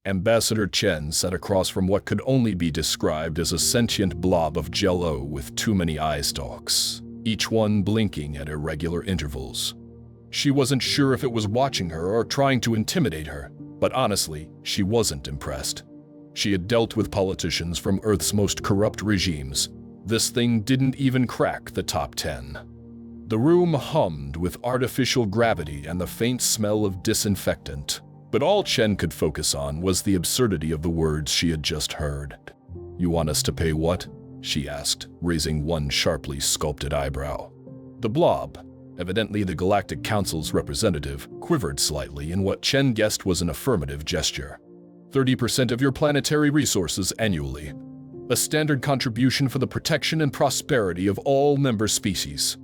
Ambassador Chen sat across from what could only be described as a sentient blob of jello with too many eye stalks, each one blinking at irregular intervals. She wasn't sure if it was watching her or trying to intimidate her, but honestly, she wasn't impressed. She had dealt with politicians from Earth's most corrupt regimes. This thing didn't even crack the top 10. The room hummed with artificial gravity and the faint smell of disinfectant. But all Chen could focus on was the absurdity of the words she had just heard. "You want us to pay what?" she asked, raising one sharply sculpted eyebrow. The blob, evidently the Galactic Council's representative, quivered slightly in what Chen guessed was an affirmative gesture. 30% of your planetary resources annually. A standard contribution for the protection and prosperity of all member species.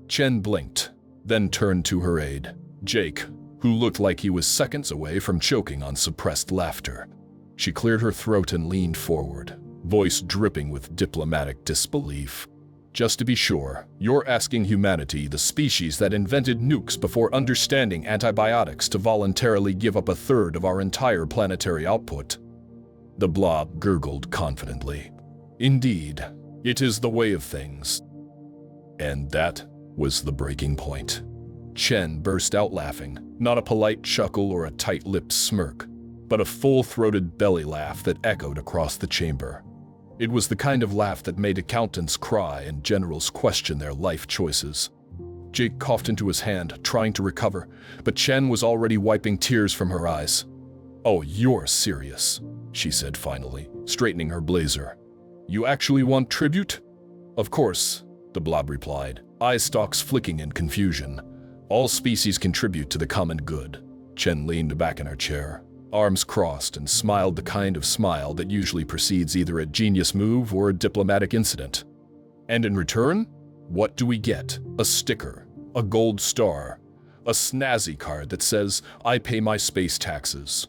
Chen blinked, then turned to her aide, Jake, who looked like he was seconds away from choking on suppressed laughter. She cleared her throat and leaned forward, voice dripping with diplomatic disbelief. "Just to be sure, you're asking humanity, the species that invented nukes before understanding antibiotics, to voluntarily give up a third of our entire planetary output?" The blob gurgled confidently. "Indeed, it is the way of things." And that was the breaking point. Chen burst out laughing, not a polite chuckle or a tight-lipped smirk, but a full-throated belly laugh that echoed across the chamber. It was the kind of laugh that made accountants cry and generals question their life choices. Jake coughed into his hand, trying to recover, but Chen was already wiping tears from her eyes. "Oh, you're serious," she said finally, straightening her blazer. "You actually want tribute?" "Of course," the blob replied, eye stalks flicking in confusion. "All species contribute to the common good." Chen leaned back in her chair, arms crossed, and smiled the kind of smile that usually precedes either a genius move or a diplomatic incident. "And in return, what do we get? A sticker, a gold star, a snazzy card that says, 'I pay my space taxes.'"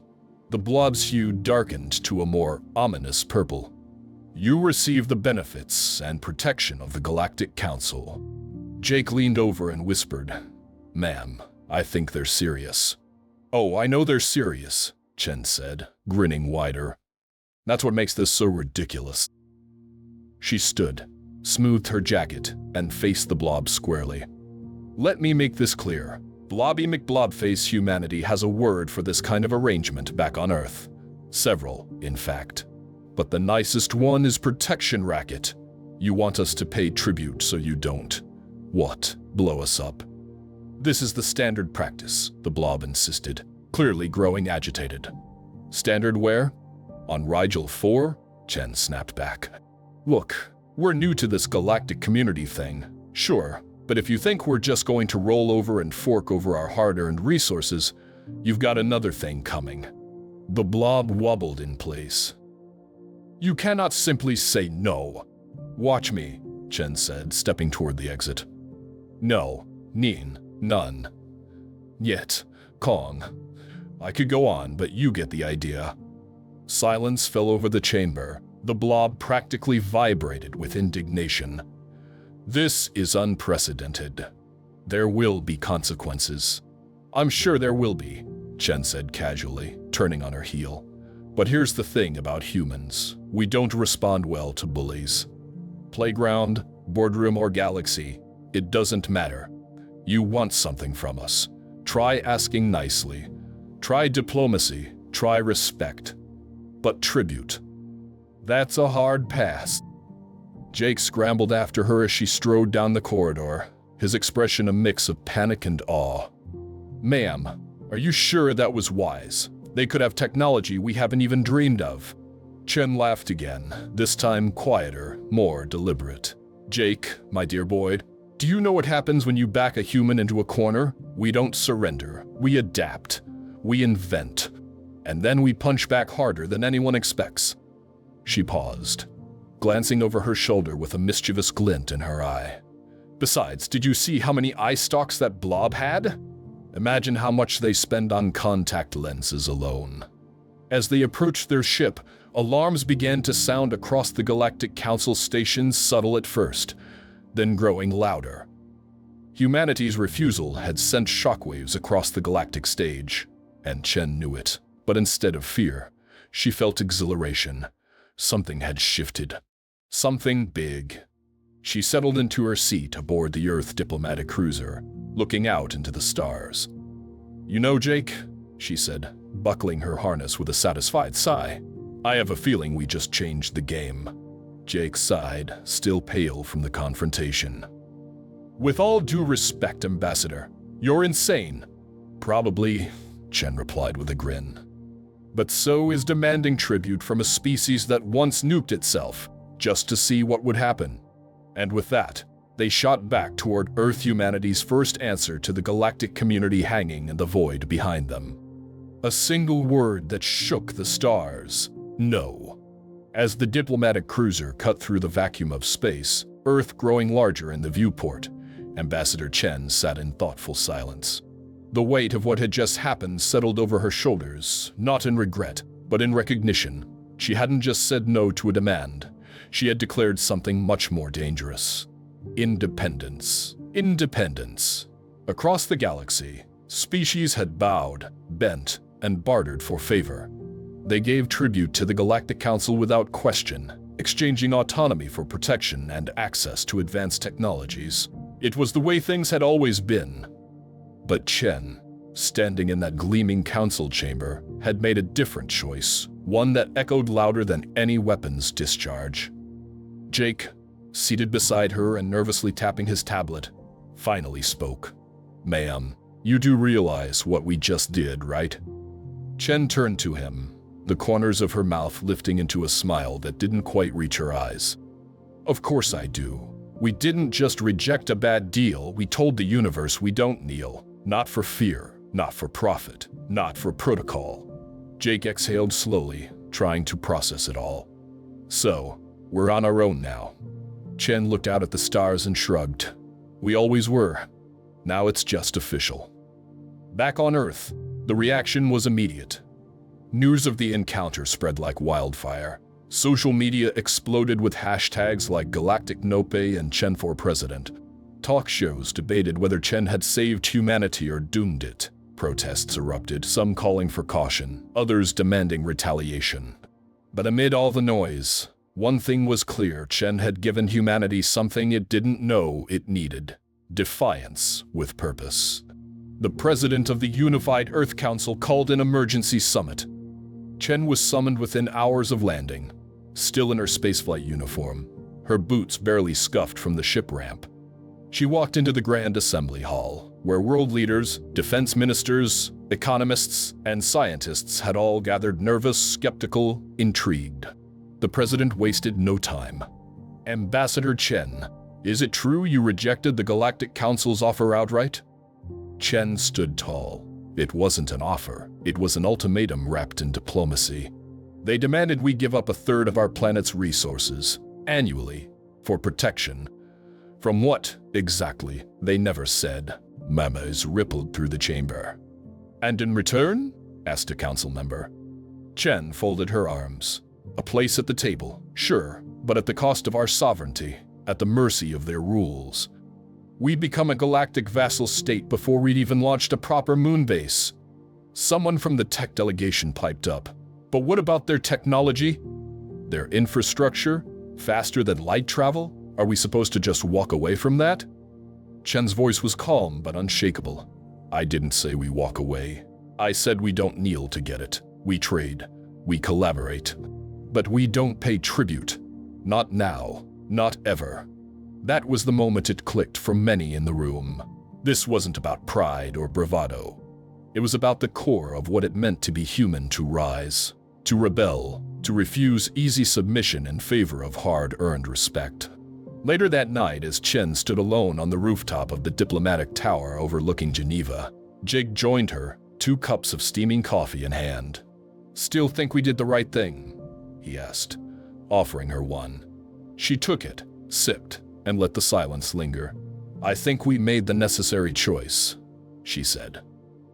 The blob's hue darkened to a more ominous purple. "You receive the benefits and protection of the Galactic Council." Jake leaned over and whispered, "Ma'am, I think they're serious." "Oh, I know they're serious," Chen said, grinning wider. "That's what makes this so ridiculous." She stood, smoothed her jacket, and faced the blob squarely. "Let me make this clear. Blobby McBlobface humanity has a word for this kind of arrangement back on Earth. Several, in fact. But the nicest one is protection racket. You want us to pay tribute so you don't. What, blow us up?" "This is the standard practice," the blob insisted, clearly growing agitated. "Standard where? On Rigel 4? Chen snapped back. "Look, we're new to this galactic community thing, sure, but if you think we're just going to roll over and fork over our hard-earned resources, you've got another thing coming." The blob wobbled in place. "You cannot simply say no." "Watch me," Chen said, stepping toward the exit. "No, Nien, none. Yet, Kong. I could go on, but you get the idea." Silence fell over the chamber. The blob practically vibrated with indignation. "This is unprecedented. There will be consequences." "I'm sure there will be," Chen said casually, turning on her heel. "But here's the thing about humans. We don't respond well to bullies. Playground, boardroom, or galaxy, it doesn't matter. You want something from us. Try asking nicely. Try diplomacy. Try respect. But tribute. That's a hard pass." Jake scrambled after her as she strode down the corridor, his expression a mix of panic and awe. "Ma'am, are you sure that was wise? They could have technology we haven't even dreamed of." Chen laughed again, this time quieter, more deliberate. "Jake, my dear boy, do you know what happens when you back a human into a corner? We don't surrender. We adapt. We invent. And then we punch back harder than anyone expects." She paused, glancing over her shoulder with a mischievous glint in her eye. "Besides, did you see how many eye stalks that blob had? Imagine how much they spend on contact lenses alone." As they approached their ship, alarms began to sound across the Galactic Council stations, subtle at first, then growing louder. Humanity's refusal had sent shockwaves across the galactic stage, and Chen knew it. But instead of fear, She felt exhilaration. Something had shifted. Something big. She settled into her seat aboard the Earth diplomatic cruiser, looking out into the stars. "You know, Jake," she said, buckling her harness with a satisfied sigh, "I have a feeling we just changed the game." Jake sighed, still pale from the confrontation. "With all due respect, Ambassador, you're insane." "Probably," Chen replied with a grin. "But so is demanding tribute from a species that once nuked itself, just to see what would happen." And with that, they shot back toward Earth humanity's first answer to the galactic community hanging in the void behind them. A single word that shook the stars: no. As the diplomatic cruiser cut through the vacuum of space, Earth growing larger in the viewport, Ambassador Chen sat in thoughtful silence. The weight of what had just happened settled over her shoulders, not in regret, but in recognition. She hadn't just said no to a demand. She had declared something much more dangerous. Independence. Independence. Across the galaxy, species had bowed, bent, and bartered for favor. They gave tribute to the Galactic Council without question, exchanging autonomy for protection and access to advanced technologies. It was the way things had always been. But Chen, standing in that gleaming council chamber, had made a different choice, one that echoed louder than any weapon's discharge. Jake, seated beside her and nervously tapping his tablet, finally spoke. "Ma'am, you do realize what we just did, right?" Chen turned to him, the corners of her mouth lifting into a smile that didn't quite reach her eyes. "Of course I do. We didn't just reject a bad deal, we told the universe we don't kneel. Not for fear, not for profit, not for protocol." Jake exhaled slowly, trying to process it all. "So, we're on our own now." Chen looked out at the stars and shrugged. "We always were. Now it's just official." Back on Earth, the reaction was immediate. News of the encounter spread like wildfire. Social media exploded with hashtags like Galactic Nope and Chen for President. Talk shows debated whether Chen had saved humanity or doomed it. Protests erupted, some calling for caution, others demanding retaliation. But amid all the noise, one thing was clear: Chen had given humanity something it didn't know it needed: defiance with purpose. The president of the Unified Earth Council called an emergency summit. Chen was summoned within hours of landing, still in her spaceflight uniform, her boots barely scuffed from the ship ramp. She walked into the Grand Assembly Hall, where world leaders, defense ministers, economists, and scientists had all gathered, nervous, skeptical, intrigued. The president wasted no time. "Ambassador Chen, is it true you rejected the Galactic Council's offer outright?" Chen stood tall. It wasn't an offer, it was an ultimatum wrapped in diplomacy. They demanded we give up a third of our planet's resources, annually, for protection. From what, exactly, they never said. Murmurs rippled through the chamber. "And in return?" asked a council member. Chen folded her arms. "A place at the table, sure, but at the cost of our sovereignty, at the mercy of their rules. We'd become a galactic vassal state before we'd even launched a proper moon base." Someone from the tech delegation piped up. "But what about their technology? Their infrastructure? Faster than light travel? Are we supposed to just walk away from that?" Chen's voice was calm but unshakable. "I didn't say we walk away. I said we don't kneel to get it. We trade. We collaborate. But we don't pay tribute. Not now. Not ever." That was the moment it clicked for many in the room. This wasn't about pride or bravado. It was about the core of what it meant to be human: to rise, to rebel, to refuse easy submission in favor of hard-earned respect. Later that night, as Chen stood alone on the rooftop of the diplomatic tower overlooking Geneva, Jake joined her, 2 cups of steaming coffee in hand. "Still think we did the right thing?" he asked, offering her one. She took it, sipped, and let the silence linger. "I think we made the necessary choice," she said.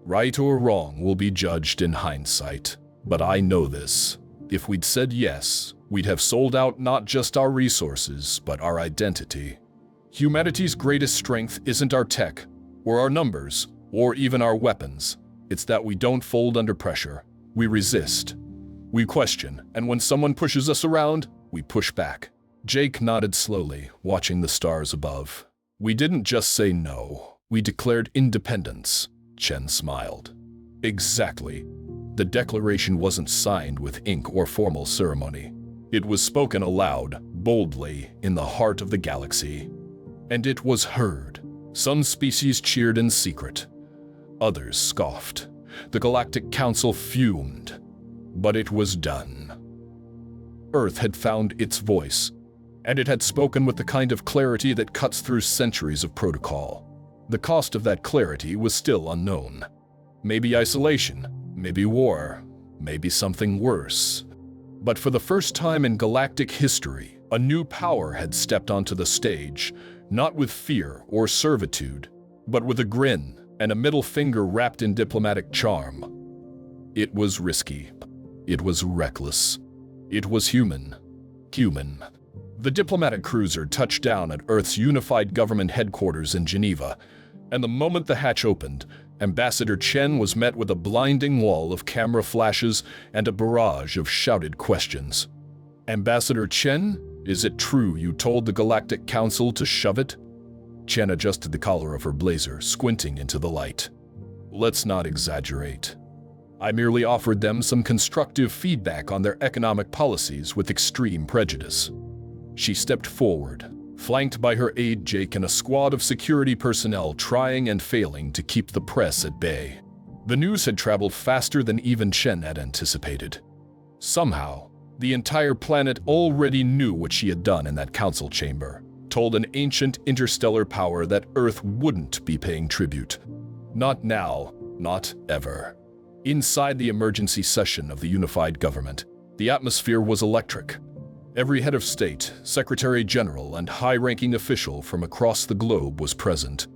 "Right or wrong will be judged in hindsight, but I know this. If we'd said yes, we'd have sold out not just our resources, but our identity. Humanity's greatest strength isn't our tech, or our numbers, or even our weapons. It's that we don't fold under pressure. We resist. We question, and when someone pushes us around, we push back. Jake nodded slowly, watching the stars above. We didn't just say no, we declared independence. Chen smiled. Exactly. The declaration wasn't signed with ink or formal ceremony. It was spoken aloud, boldly, in the heart of the galaxy. And it was heard. Some species cheered in secret. Others scoffed. The Galactic Council fumed. But it was done. Earth had found its voice, and it had spoken with the kind of clarity that cuts through centuries of protocol. The cost of that clarity was still unknown. Maybe isolation, maybe war, maybe something worse. But for the first time in galactic history, a new power had stepped onto the stage, not with fear or servitude, but with a grin and a middle finger wrapped in diplomatic charm. It was risky. It was reckless. It was human. Human. The diplomatic cruiser touched down at Earth's unified government headquarters in Geneva, and the moment the hatch opened, Ambassador Chen was met with a blinding wall of camera flashes and a barrage of shouted questions. Ambassador Chen, is it true you told the Galactic Council to shove it? Chen adjusted the collar of her blazer, squinting into the light. Let's not exaggerate. I merely offered them some constructive feedback on their economic policies with extreme prejudice. She stepped forward, flanked by her aide Jake and a squad of security personnel trying and failing to keep the press at bay. The news had traveled faster than even Chen had anticipated. Somehow, the entire planet already knew what she had done in that council chamber, told an ancient interstellar power that Earth wouldn't be paying tribute. Not now, not ever. Inside the emergency session of the unified government, the atmosphere was electric. Every head of state, secretary general, and high-ranking official from across the globe was present.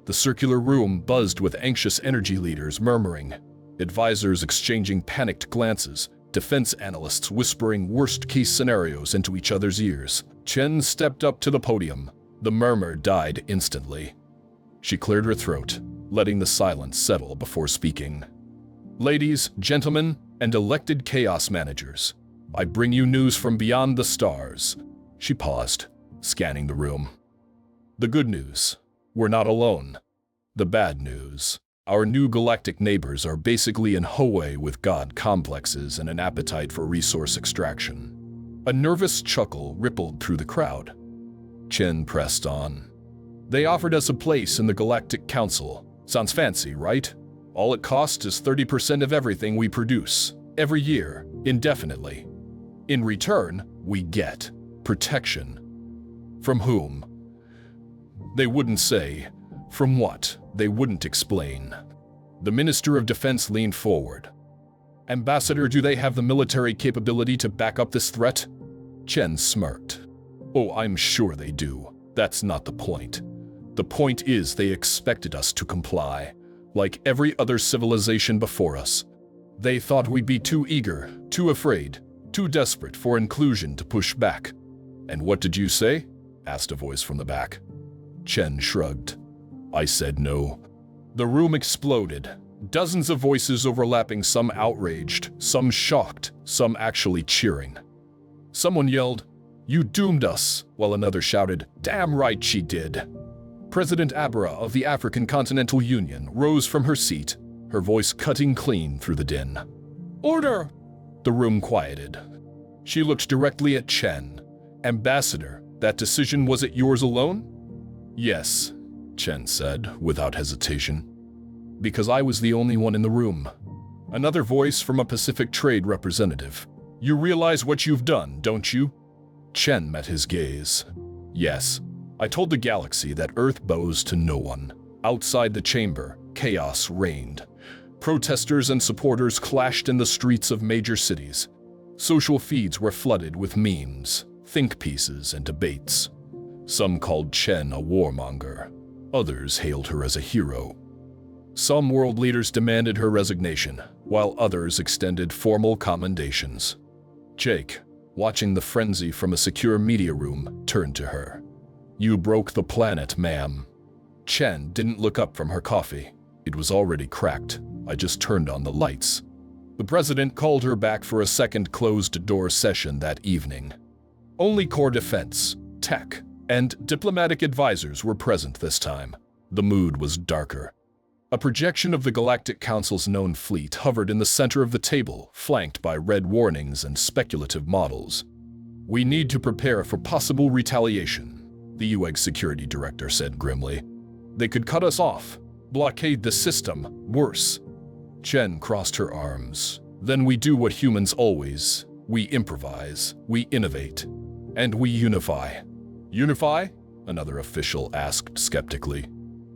The circular room buzzed with anxious energy leaders murmuring, advisors exchanging panicked glances, defense analysts whispering worst-case scenarios into each other's ears. Chen stepped up to the podium. The murmur died instantly. She cleared her throat, letting the silence settle before speaking. Ladies, gentlemen, and elected chaos managers, I bring you news from beyond the stars. She paused, scanning the room. The good news, we're not alone. The bad news, our new galactic neighbors are basically in Hawaii with god complexes and an appetite for resource extraction. A nervous chuckle rippled through the crowd. Chen pressed on. They offered us a place in the Galactic Council. Sounds fancy, right? All it costs is 30% of everything we produce, every year, indefinitely. In return, we get protection. From whom? They wouldn't say. From what? They wouldn't explain. The Minister of Defense leaned forward. Ambassador, do they have the military capability to back up this threat? Chen smirked. Oh, I'm sure they do. That's not the point. The point is they expected us to comply. Like every other civilization before us. They thought we'd be too eager, too afraid, too desperate for inclusion to push back. And what did you say? Asked a voice from the back. Chen shrugged. I said no. The room exploded. Dozens of voices overlapping, some outraged, some shocked, some actually cheering. Someone yelled, "You doomed us," while another shouted, "Damn right she did." President Abra of the African Continental Union rose from her seat, her voice cutting clean through the din. Order! The room quieted. She looked directly at Chen. Ambassador, that decision was it yours alone? Yes, Chen said, without hesitation. Because I was the only one in the room. Another voice from a Pacific Trade representative. You realize what you've done, don't you? Chen met his gaze. Yes. I told the galaxy that Earth bows to no one. Outside the chamber, chaos reigned. Protesters and supporters clashed in the streets of major cities. Social feeds were flooded with memes, think pieces, and debates. Some called Chen a warmonger. Others hailed her as a hero. Some world leaders demanded her resignation, while others extended formal commendations. Jake, watching the frenzy from a secure media room, turned to her. You broke the planet, ma'am. Chen didn't look up from her coffee. It was already cracked. I just turned on the lights. The president called her back for a second closed-door session that evening. Only core defense, tech, and diplomatic advisors were present this time. The mood was darker. A projection of the Galactic Council's known fleet hovered in the center of the table, flanked by red warnings and speculative models. "We need to prepare for possible retaliation," the UEG security director said grimly. "They could cut us off, blockade the system, worse." Chen crossed her arms. "Then we do what humans always. We improvise, we innovate, and we unify." "Unify?" another official asked skeptically.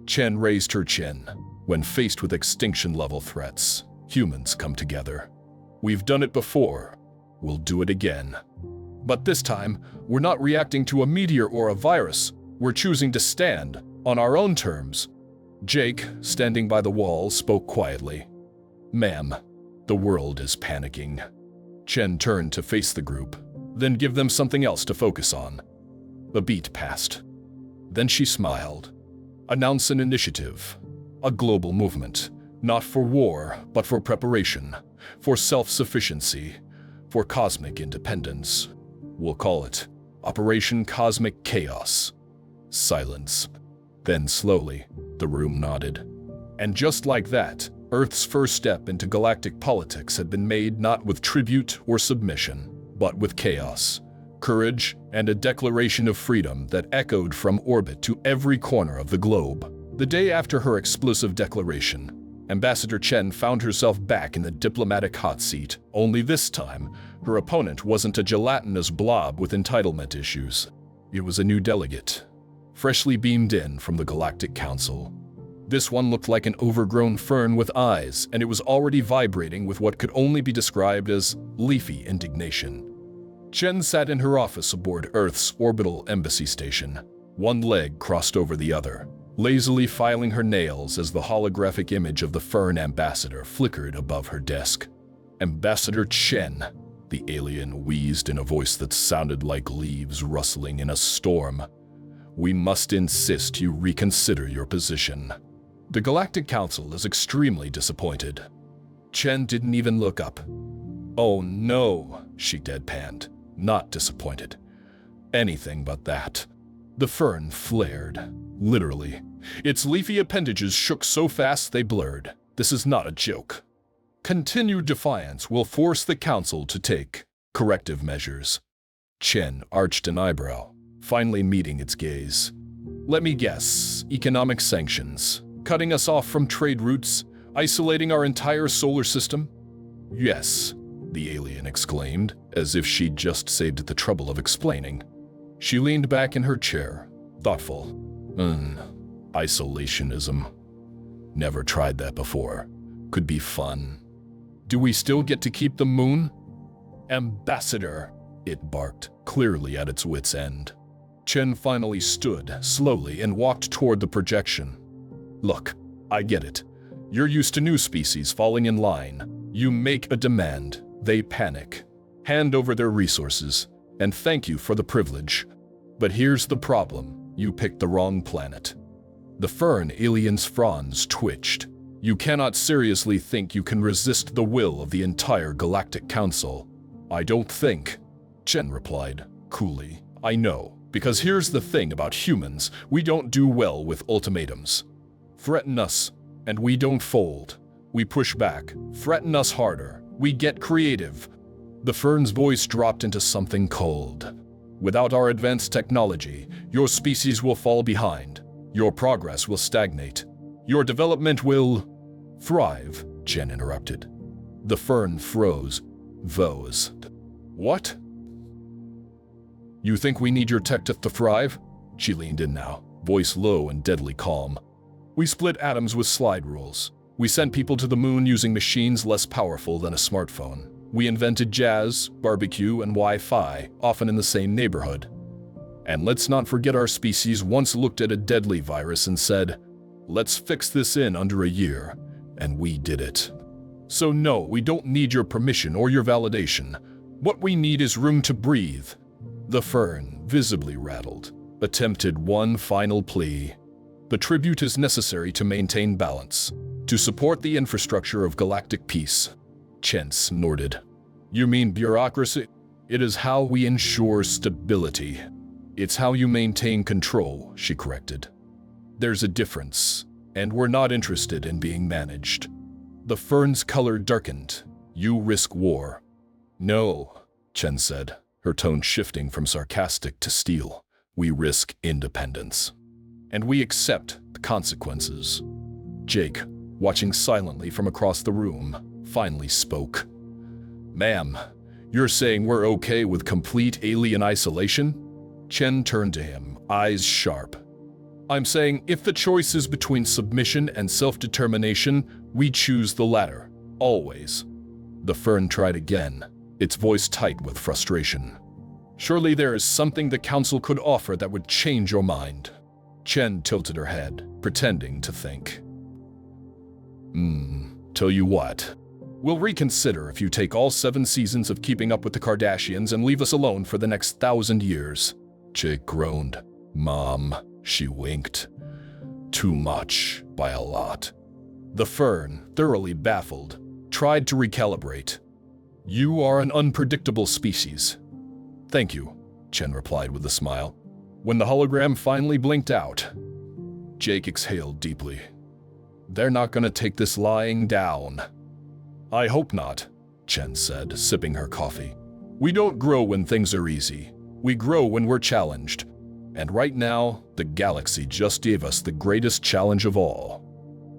Chen raised her chin. "When faced with extinction-level threats, humans come together. We've done it before. We'll do it again. But this time, we're not reacting to a meteor or a virus. We're choosing to stand on our own terms." Jake, standing by the wall, spoke quietly. "Ma'am, the world is panicking." Chen turned to face the group. "Then give them something else to focus on." A beat passed. Then she smiled. "Announce an initiative. A global movement. Not for war, but for preparation. For self-sufficiency. For cosmic independence. We'll call it Operation Cosmic Chaos." Silence. Then slowly, the room nodded. And just like that, Earth's first step into galactic politics had been made not with tribute or submission, but with chaos, courage, and a declaration of freedom that echoed from orbit to every corner of the globe. The day after her explosive declaration, Ambassador Chen found herself back in the diplomatic hot seat, only this time, her opponent wasn't a gelatinous blob with entitlement issues. It was a new delegate, freshly beamed in from the Galactic Council. This one looked like an overgrown fern with eyes, and it was already vibrating with what could only be described as leafy indignation. Chen sat in her office aboard Earth's orbital embassy station, one leg crossed over the other, lazily filing her nails as the holographic image of the Fern ambassador flickered above her desk. "Ambassador Chen," the alien wheezed in a voice that sounded like leaves rustling in a storm. "We must insist you reconsider your position. The Galactic Council is extremely disappointed." Chen didn't even look up. "Oh no," she deadpanned. "Not disappointed. Anything but that." The fern flared. Literally. Its leafy appendages shook so fast they blurred. "This is not a joke. Continued defiance will force the Council to take corrective measures." Chen arched an eyebrow, finally meeting its gaze. "Let me guess, economic sanctions. Cutting us off from trade routes, isolating our entire solar system?" "Yes," the alien exclaimed, as if she'd just saved the trouble of explaining. She leaned back in her chair, thoughtful. Isolationism. Never tried that before. Could be fun. Do we still get to keep the moon?" "Ambassador," it barked, clearly at its wit's end. Chen finally stood, slowly, and walked toward the projection. "Look, I get it. You're used to new species falling in line. You make a demand, they panic, hand over their resources, and thank you for the privilege. But here's the problem. You picked the wrong planet." The fern alien's fronds twitched. "You cannot seriously think you can resist the will of the entire Galactic Council." "I don't think," Chen replied, coolly. "I know, because here's the thing about humans, we don't do well with ultimatums. Threaten us, and we don't fold. We push back. Threaten us harder. We get creative." The fern's voice dropped into something cold. "Without our advanced technology, your species will fall behind. Your progress will stagnate. Your development will thrive," Chen interrupted. The fern froze. "Those. What? You think we need your tech to thrive?" She leaned in now, voice low and deadly calm. "We split atoms with slide rules. We sent people to the moon using machines less powerful than a smartphone. We invented jazz, barbecue, and Wi-Fi, often in the same neighborhood. And let's not forget our species once looked at a deadly virus and said, 'Let's fix this in under a year,' and we did it. So no, we don't need your permission or your validation. What we need is room to breathe." The fern, visibly rattled, attempted one final plea. "The tribute is necessary to maintain balance, to support the infrastructure of galactic peace." Chen snorted. You mean bureaucracy? It is how we ensure stability. It's how you maintain control, she corrected. There's a difference, and we're not interested in being managed. The Fern's color darkened. You risk war. No, Chen said, her tone shifting from sarcastic to steel. We risk independence. And we accept the consequences. Jake, watching silently from across the room, finally spoke. Ma'am, you're saying we're okay with complete alien isolation? Chen turned to him, eyes sharp. I'm saying if the choice is between submission and self-determination, we choose the latter, always. The Fern tried again, its voice tight with frustration. Surely there is something the Council could offer that would change your mind. Chen tilted her head, pretending to think. Tell you what. We'll reconsider if you take all 7 seasons of Keeping Up with the Kardashians and leave us alone for the next 1,000 years. Jake groaned. Mom, she winked. Too much, by a lot. The Fern, thoroughly baffled, tried to recalibrate. You are an unpredictable species. Thank you, Chen replied with a smile. When the hologram finally blinked out, Jake exhaled deeply. They're not gonna take this lying down. I hope not, Chen said, sipping her coffee. We don't grow when things are easy. We grow when we're challenged. And right now, the galaxy just gave us the greatest challenge of all.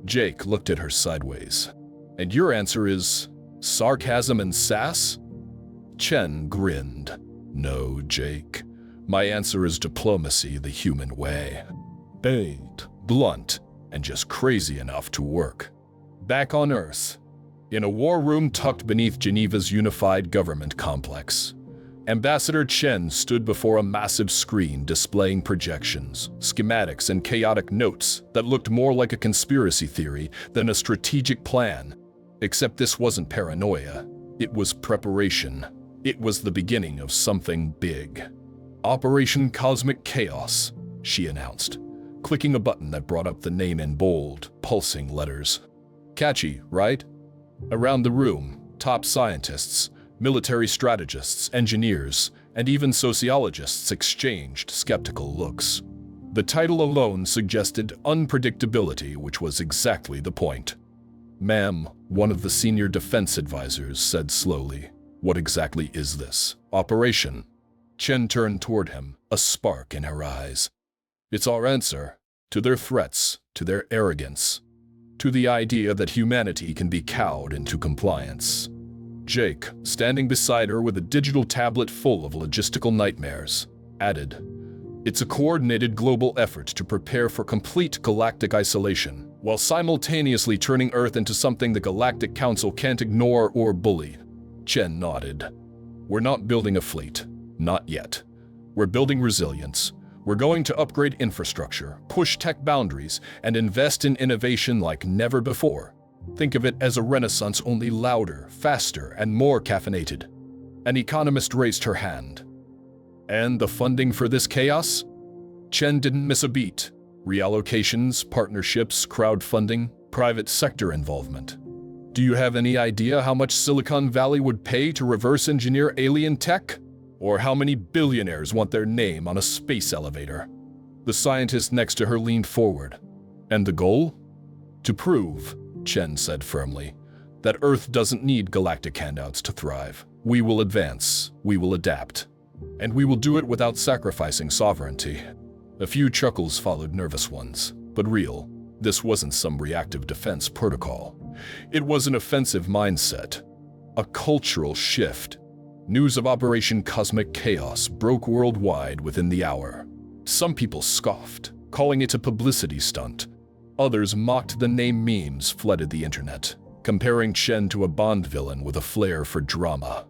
Jake looked at her sideways. And your answer is sarcasm and sass? Chen grinned. No, Jake. My answer is diplomacy the human way. Bait, blunt, and just crazy enough to work. Back on Earth, in a war room tucked beneath Geneva's unified government complex, Ambassador Chen stood before a massive screen displaying projections, schematics, and chaotic notes that looked more like a conspiracy theory than a strategic plan. Except this wasn't paranoia. It was preparation. It was the beginning of something big. Operation Cosmic Chaos, she announced, clicking a button that brought up the name in bold, pulsing letters. Catchy, right? Around the room, top scientists, military strategists, engineers, and even sociologists exchanged skeptical looks. The title alone suggested unpredictability, which was exactly the point. Ma'am, one of the senior defense advisors said slowly, what exactly is this operation? Chen turned toward him, a spark in her eyes. It's our answer to their threats, to their arrogance, to the idea that humanity can be cowed into compliance. Jake, standing beside her with a digital tablet full of logistical nightmares, added, it's a coordinated global effort to prepare for complete galactic isolation, while simultaneously turning Earth into something the Galactic Council can't ignore or bully. Chen nodded. We're not building a fleet. Not yet. We're building resilience. We're going to upgrade infrastructure, push tech boundaries, and invest in innovation like never before. Think of it as a renaissance, only louder, faster, and more caffeinated. An economist raised her hand. And the funding for this chaos? Chen didn't miss a beat. Reallocations, partnerships, crowdfunding, private sector involvement. Do you have any idea how much Silicon Valley would pay to reverse engineer alien tech? Or how many billionaires want their name on a space elevator? The scientist next to her leaned forward. And the goal? To prove, Chen said firmly, that Earth doesn't need galactic handouts to thrive. We will advance, we will adapt, and we will do it without sacrificing sovereignty. A few chuckles followed, nervous ones, but real. This wasn't some reactive defense protocol. It was an offensive mindset, a cultural shift. News of Operation Cosmic Chaos broke worldwide within the hour. Some people scoffed, calling it a publicity stunt. Others mocked the name. Memes flooded the internet, comparing Chen to a Bond villain with a flair for drama.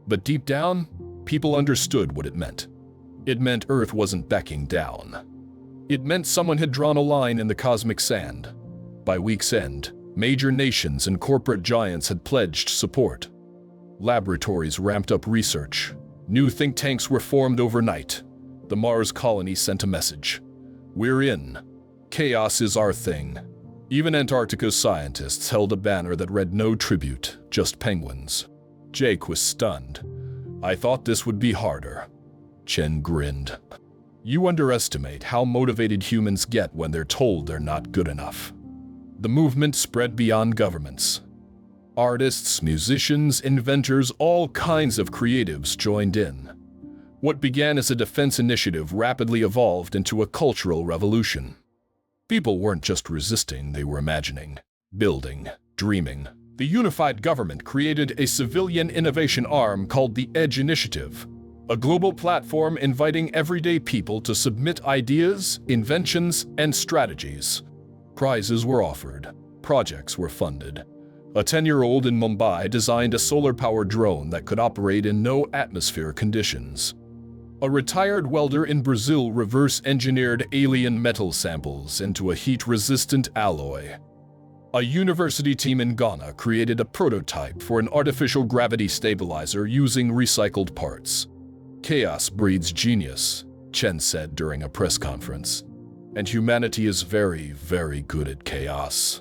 But deep down, people understood what it meant. It meant Earth wasn't backing down. It meant someone had drawn a line in the cosmic sand. By week's end, major nations and corporate giants had pledged support. Laboratories ramped up research. New think tanks were formed overnight. The Mars colony sent a message. We're in. Chaos is our thing. Even Antarctica's scientists held a banner that read no tribute, just penguins. Jake was stunned. I thought this would be harder. Chen grinned. You underestimate how motivated humans get when they're told they're not good enough. The movement spread beyond governments. Artists, musicians, inventors, all kinds of creatives joined in. What began as a defense initiative rapidly evolved into a cultural revolution. People weren't just resisting, they were imagining, building, dreaming. The unified government created a civilian innovation arm called the EDGE Initiative, a global platform inviting everyday people to submit ideas, inventions, and strategies. Prizes were offered. Projects were funded. A 10-year-old in Mumbai designed a solar-powered drone that could operate in no atmosphere conditions. A retired welder in Brazil reverse-engineered alien metal samples into a heat-resistant alloy. A university team in Ghana created a prototype for an artificial gravity stabilizer using recycled parts. Chaos breeds genius, Chen said during a press conference. And humanity is very, very good at chaos.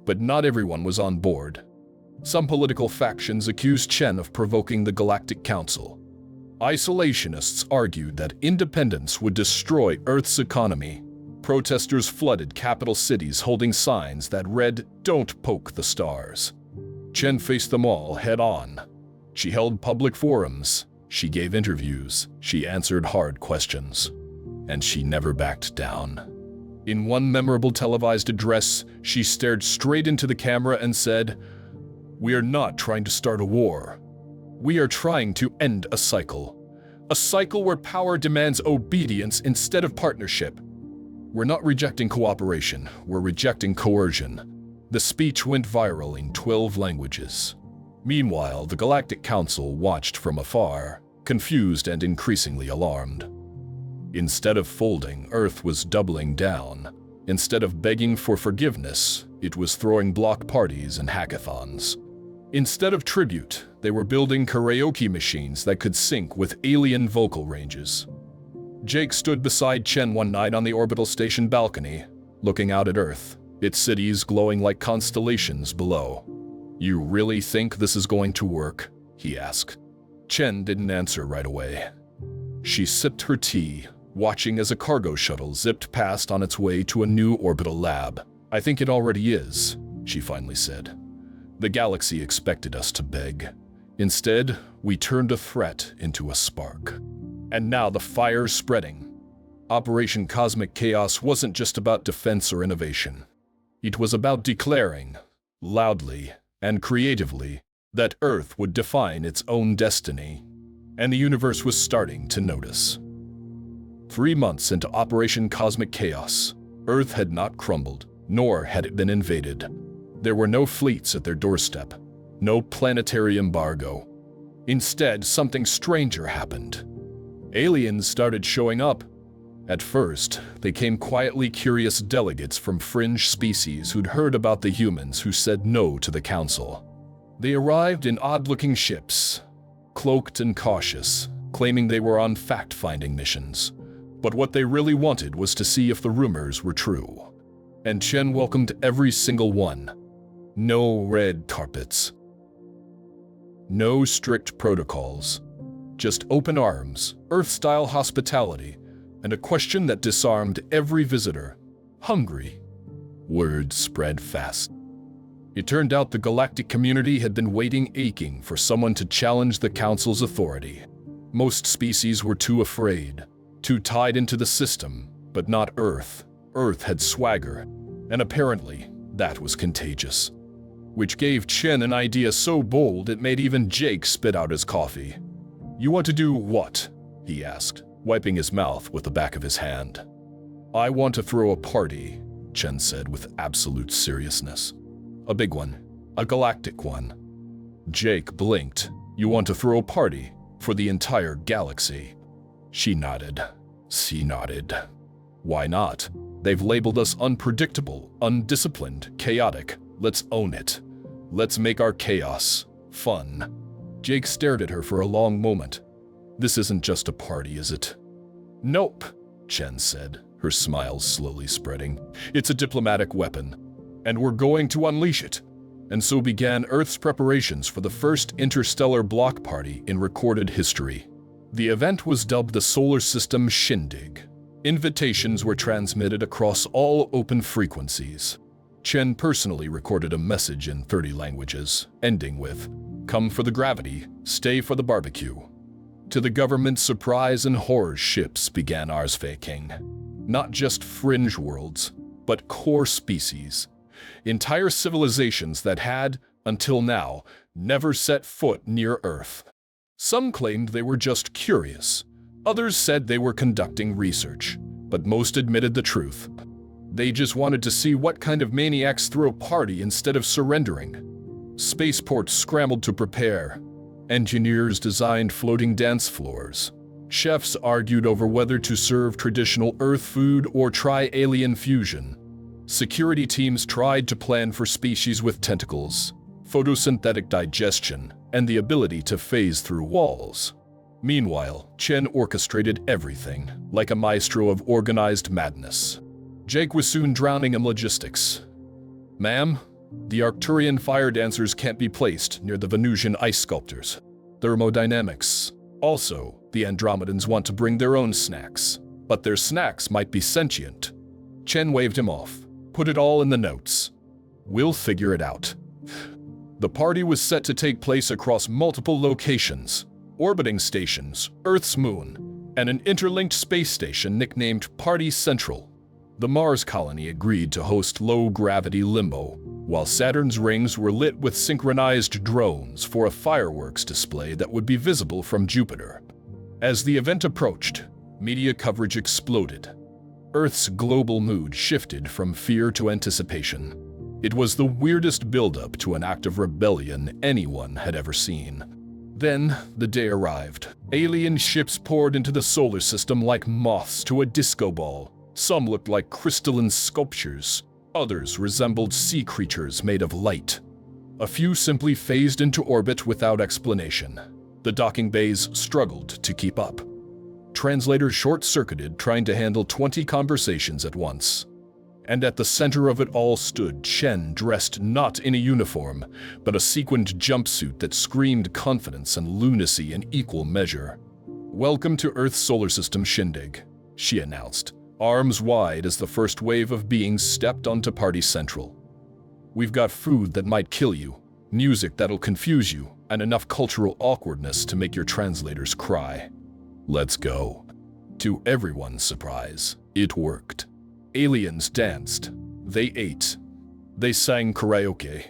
But not everyone was on board. Some political factions accused Chen of provoking the Galactic Council. Isolationists argued that independence would destroy Earth's economy. Protesters flooded capital cities holding signs that read, "Don't poke the stars." Chen faced them all head-on. She held public forums, she gave interviews, she answered hard questions. And she never backed down. In one memorable televised address, she stared straight into the camera and said, "We are not trying to start a war. We are trying to end a cycle. A cycle where power demands obedience instead of partnership. We're not rejecting cooperation, we're rejecting coercion." The speech went viral in 12 languages. Meanwhile, the Galactic Council watched from afar, confused and increasingly alarmed. Instead of folding, Earth was doubling down. Instead of begging for forgiveness, it was throwing block parties and hackathons. Instead of tribute, they were building karaoke machines that could sync with alien vocal ranges. Jake stood beside Chen one night on the orbital station balcony, looking out at Earth, its cities glowing like constellations below. "You really think this is going to work?" he asked. Chen didn't answer right away. She sipped her tea, watching as a cargo shuttle zipped past on its way to a new orbital lab. "I think it already is," she finally said. "The galaxy expected us to beg. Instead, we turned a threat into a spark. And now the fire's spreading." Operation Cosmic Chaos wasn't just about defense or innovation. It was about declaring, loudly and creatively, that Earth would define its own destiny. And the universe was starting to notice. 3 months into Operation Cosmic Chaos, Earth had not crumbled, nor had it been invaded. There were no fleets at their doorstep, no planetary embargo. Instead, something stranger happened. Aliens started showing up. At first, they came quietly curious delegates from fringe species who'd heard about the humans who said no to the Council. They arrived in odd-looking ships, cloaked and cautious, claiming they were on fact-finding missions. But what they really wanted was to see if the rumors were true. And Chen welcomed every single one. No red carpets. No strict protocols. Just open arms, Earth-style hospitality, and a question that disarmed every visitor. Hungry. Word spread fast. It turned out the galactic community had been waiting aching for someone to challenge the Council's authority. Most species were too afraid, too tied into the system, but not Earth. Earth had swagger, and apparently that was contagious. Which gave Chen an idea so bold it made even Jake spit out his coffee. "You want to do what?" he asked, wiping his mouth with the back of his hand. "I want to throw a party," Chen said with absolute seriousness. "A big one. A galactic one." Jake blinked. "You want to throw a party for the entire galaxy?" She nodded. He nodded. "Why not? They've labeled us unpredictable, undisciplined, chaotic. Let's own it. Let's make our chaos fun." Jake stared at her for a long moment. "This isn't just a party, is it?" "Nope," Chen said, her smile slowly spreading. "It's a diplomatic weapon. and we're going to unleash it. And so began Earth's preparations for the first interstellar block party in recorded history. The event was dubbed the Solar System Shindig. Invitations were transmitted across all open frequencies. Chen personally recorded a message in 30 languages, ending with, "Come for the gravity, stay for the barbecue." To the government's surprise and horror, ships began faking. Not just fringe worlds, but core species. Entire civilizations that had, until now, never set foot near Earth. Some claimed they were just curious. Others said they were conducting research, but most admitted the truth. They just wanted to see what kind of maniacs threw a party instead of surrendering. Spaceports scrambled to prepare. Engineers designed floating dance floors. Chefs argued over whether to serve traditional Earth food or try alien fusion. Security teams tried to plan for species with tentacles, photosynthetic digestion, and the ability to phase through walls. Meanwhile, Chen orchestrated everything, like a maestro of organized madness. Jake was soon drowning in logistics. "Ma'am, the Arcturian fire dancers can't be placed near the Venusian ice sculptors. Thermodynamics. Also, the Andromedans want to bring their own snacks, but their snacks might be sentient." Chen waved him off. "Put it all in the notes. We'll figure it out." The party was set to take place across multiple locations: orbiting stations, Earth's moon, and an interlinked space station nicknamed Party Central. The Mars colony agreed to host low-gravity limbo, while Saturn's rings were lit with synchronized drones for a fireworks display that would be visible from Jupiter. As the event approached, media coverage exploded. Earth's global mood shifted from fear to anticipation. It was the weirdest buildup to an act of rebellion anyone had ever seen. Then, the day arrived. Alien ships poured into the solar system like moths to a disco ball. Some looked like crystalline sculptures. Others resembled sea creatures made of light. A few simply phased into orbit without explanation. The docking bays struggled to keep up. Translators short-circuited trying to handle 20 conversations at once. And at the center of it all stood Chen, dressed not in a uniform, but a sequined jumpsuit that screamed confidence and lunacy in equal measure. "Welcome to Earth's solar system shindig," she announced, arms wide as the first wave of beings stepped onto Party Central. "We've got food that might kill you, music that'll confuse you, and enough cultural awkwardness to make your translators cry. Let's go." To everyone's surprise, it worked. Aliens danced. They ate. They sang karaoke.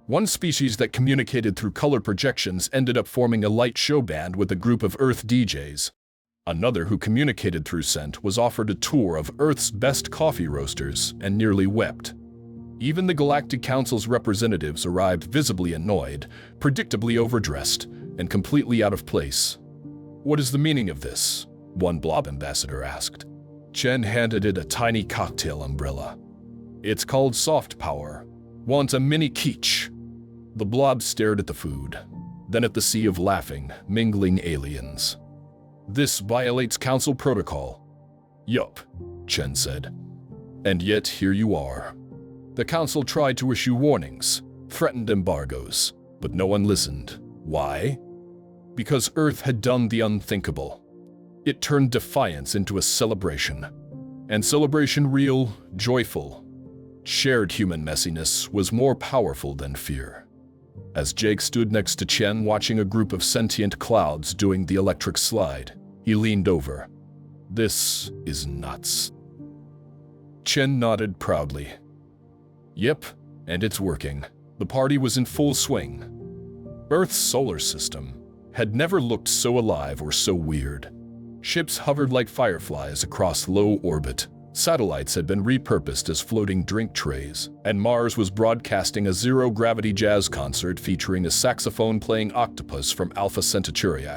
One species that communicated through color projections ended up forming a light show band with a group of Earth DJs. Another, who communicated through scent, was offered a tour of Earth's best coffee roasters and nearly wept. Even the Galactic Council's representatives arrived visibly annoyed, predictably overdressed, and completely out of place. "What is the meaning of this?" one blob ambassador asked. Chen handed it a tiny cocktail umbrella. "It's called soft power. Want a mini quiche?" The blob stared at the food, then at the sea of laughing, mingling aliens. "This violates council protocol." "Yup," Chen said. "And yet here you are." The council tried to issue warnings, threatened embargoes, but no one listened. Why? Because Earth had done the unthinkable. It turned defiance into a celebration. And celebration, real, joyful, shared human messiness, was more powerful than fear. As Jake stood next to Chen watching a group of sentient clouds doing the electric slide, he leaned over. "This is nuts." Chen nodded proudly. "Yep, and it's working." The party was in full swing. Earth's solar system had never looked so alive or so weird. Ships hovered like fireflies across low orbit. Satellites had been repurposed as floating drink trays, and Mars was broadcasting a zero-gravity jazz concert featuring a saxophone-playing octopus from Alpha Centauri.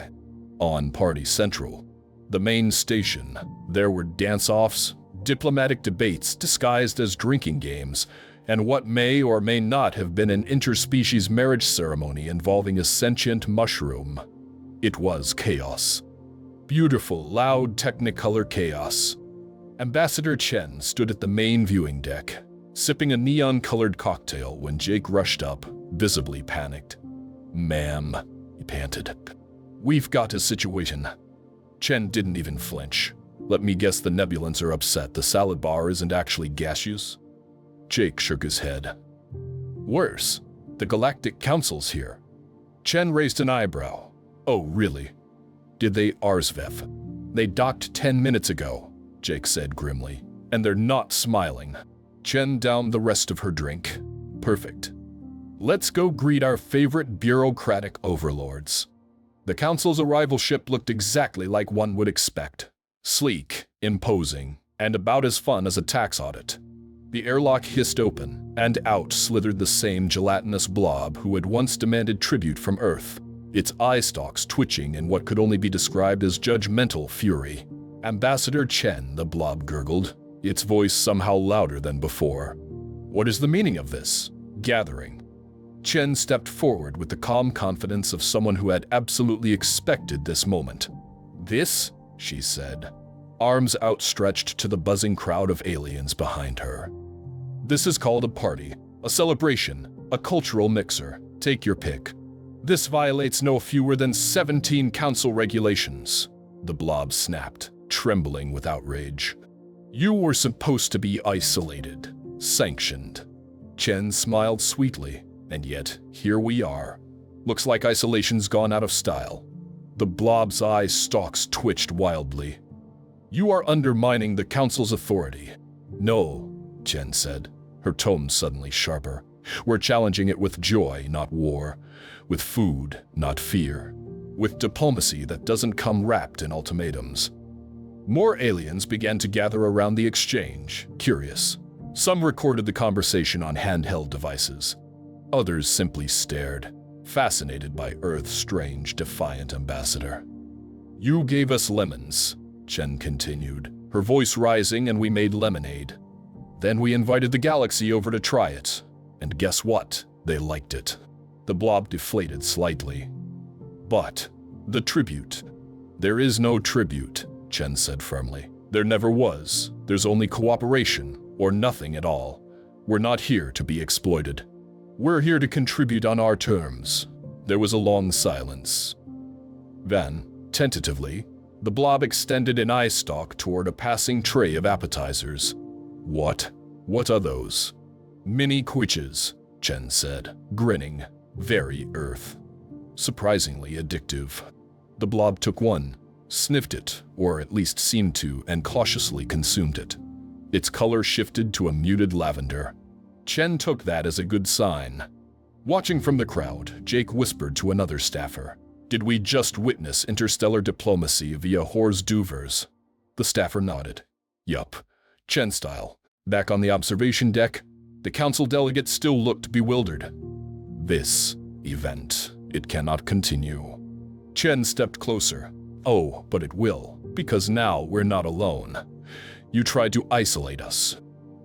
On Party Central, the main station, there were dance-offs, diplomatic debates disguised as drinking games, and what may or may not have been an interspecies marriage ceremony involving a sentient mushroom. It was chaos. Beautiful, loud, technicolor chaos. Ambassador Chen stood at the main viewing deck. sipping a neon-colored cocktail when Jake rushed up, visibly panicked. "Ma'am," he panted. "We've got a situation." Chen didn't even flinch. "Let me guess the nebulans are upset the salad bar isn't actually gaseous?" Jake shook his head. "Worse, the Galactic Council's here." Chen raised an eyebrow. "Oh, really? Did they RSVP? They docked 10 minutes ago," Jake said grimly, "and they're not smiling." Chen downed the rest of her drink. "Perfect. Let's go greet our favorite bureaucratic overlords." The Council's arrival ship looked exactly like one would expect. Sleek, imposing, and about as fun as a tax audit. The airlock hissed open, and out slithered the same gelatinous blob who had once demanded tribute from Earth, its eye stalks twitching in what could only be described as judgmental fury. "Ambassador Chen," the blob gurgled, its voice somehow louder than before. "What is the meaning of this gathering?" Chen stepped forward with the calm confidence of someone who had absolutely expected this moment. "This," she said, arms outstretched to the buzzing crowd of aliens behind her. "This is called a party, a celebration, a cultural mixer. Take your pick. This violates no fewer than 17 council regulations." The blob snapped, trembling with outrage. "You were supposed to be isolated, sanctioned." Chen smiled sweetly, and yet here we are. Looks like isolation's gone out of style. The blob's eye stalks twitched wildly. "You are undermining the council's authority." "No," Chen said, her tone suddenly sharper. "We're challenging it with joy, not war. With food, not fear. With diplomacy that doesn't come wrapped in ultimatums." More aliens began to gather around the exchange, curious. Some recorded the conversation on handheld devices. Others simply stared, fascinated by Earth's strange, defiant ambassador. "You gave us lemons," Chen continued, her voice rising, "and we made lemonade. Then we invited the galaxy over to try it. And guess what? They liked it." The blob deflated slightly. "But the tribute." "There is no tribute," Chen said firmly. "There never was. There's only cooperation, or nothing at all. We're not here to be exploited. We're here to contribute on our terms." There was a long silence. Then, tentatively, the blob extended an eye stalk toward a passing tray of appetizers. What are those?" "Mini quiches," Chen said, grinning. "Very Earth. Surprisingly addictive." The blob took one, sniffed it, or at least seemed to, and cautiously consumed it. Its color shifted to a muted lavender. Chen took that as a good sign. Watching from the crowd, Jake whispered to another staffer, "Did we just witness interstellar diplomacy via hors d'oeuvres?" The staffer nodded. "Yup, Chen style." Back on the observation deck, the council delegate still looked bewildered. "This event, it cannot continue." Chen stepped closer. "Oh, but it will, because now we're not alone. You tried to isolate us,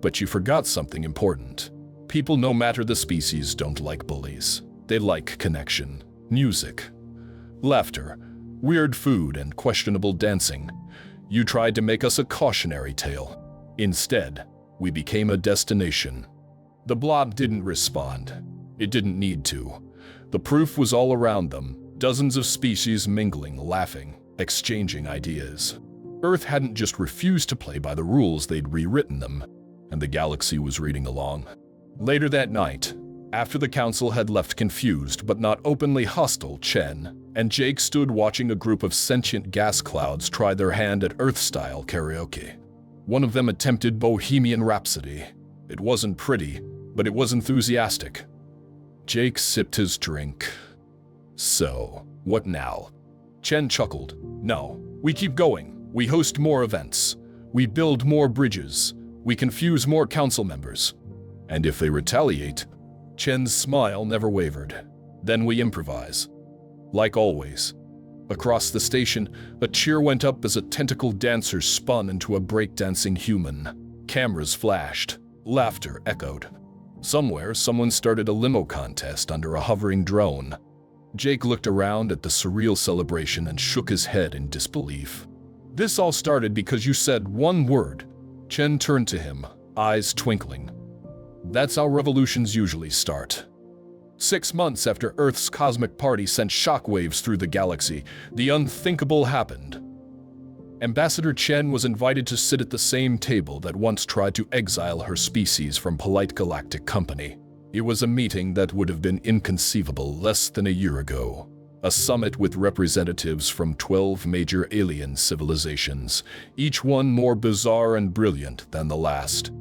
but you forgot something important. People, no matter the species, don't like bullies. They like connection, music, laughter, weird food, and questionable dancing. You tried to make us a cautionary tale. Instead, we became a destination." The blob didn't respond. It didn't need to. The proof was all around them, dozens of species mingling, laughing, exchanging ideas. Earth hadn't just refused to play by the rules, they'd rewritten them, and the galaxy was reading along. Later that night, after the council had left confused but not openly hostile, Chen and Jake stood watching a group of sentient gas clouds try their hand at Earth-style karaoke. One of them attempted Bohemian Rhapsody. It wasn't pretty, but it was enthusiastic. Jake sipped his drink. "So, what now?" Chen chuckled. "No, we keep going. We host more events. We build more bridges. We confuse more council members. And if they retaliate," Chen's smile never wavered, "then we improvise. Like always." Across the station, a cheer went up as a tentacle dancer spun into a breakdancing human. Cameras flashed. Laughter echoed. Somewhere, someone started a limo contest under a hovering drone. Jake looked around at the surreal celebration and shook his head in disbelief. "This all started because you said one word." Chen turned to him, eyes twinkling. That's how revolutions usually start. 6 months after Earth's cosmic party sent shockwaves through the galaxy, the unthinkable happened. Ambassador Chen was invited to sit at the same table that once tried to exile her species from polite galactic company. It was a meeting that would have been inconceivable less than a year ago. A summit with representatives from 12 major alien civilizations, each one more bizarre and brilliant than the last.